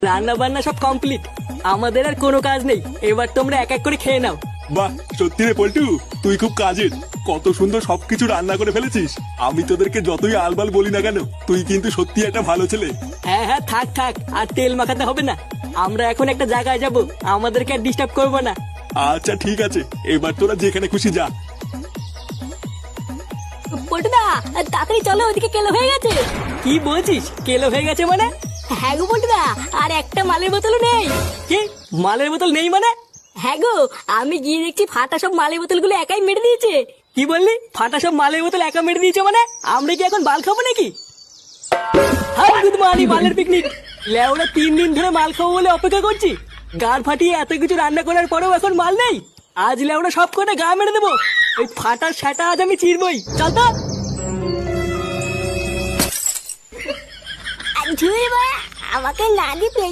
রান্না বান্না সব কমপ্লিট, আমাদের আর কোনো কাজ নেই। এবার তোমরা এক এক করে খেয়ে নাও। বাহ, সত্যি রে পল্টু, তুই খুব কাজের। কত সুন্দর সবকিছু রান্না করে ফেলেছিস। আমি তোদেরকে যতই আলবাল বলি না কেন, তুই কিন্তু সত্যি একটা ভালো ছেলে। হ্যাঁ হ্যাঁ, থাক থাক, আর তেল মাখাতে হবে না। আমরা এখন একটা জায়গায় যাব, আমাদেরকে আর ডিস্টার্ব করবো না। আচ্ছা ঠিক আছে, এবার তোরা যেখানে খুশি যা। পল্টুদা, তাড়াতাড়ি চলো, ওইদিকে কেলো হয়ে গেছে। কি বলছিস? কেলো হয়ে গেছে মানে? হ্যাঁ গো পল্টুদা, আর একটা মালের বোতলও নেই। কি মালের বোতল নেই মানে? হ্যাঁ গো, আমি গিয়ে দেখছি ফাটা সব মালের বোতলগুলো একাই মেরে দিয়েছে। কি বললি? ফাটা সব মালের বোতল একা মেরে দিয়েছে মানে? আমরা কি এখন বাল খাবো নাকি? হাই গুড মর্নিং, মালের পিকনিক। লেওরা 3 দিন ধরে মাল খাবো বলে অপেক্ষা করছি। গাড় ফাটিয়ে এত কিছু রান্না করার পরেও এখন মাল নেই। আজ লেওরা সব কটা গা মেরে দেবো। ওই ফাটার সেটা আজ আমি চিরবই। চল তো। ঝুড়ি বাড়া, আমাকে না দিতে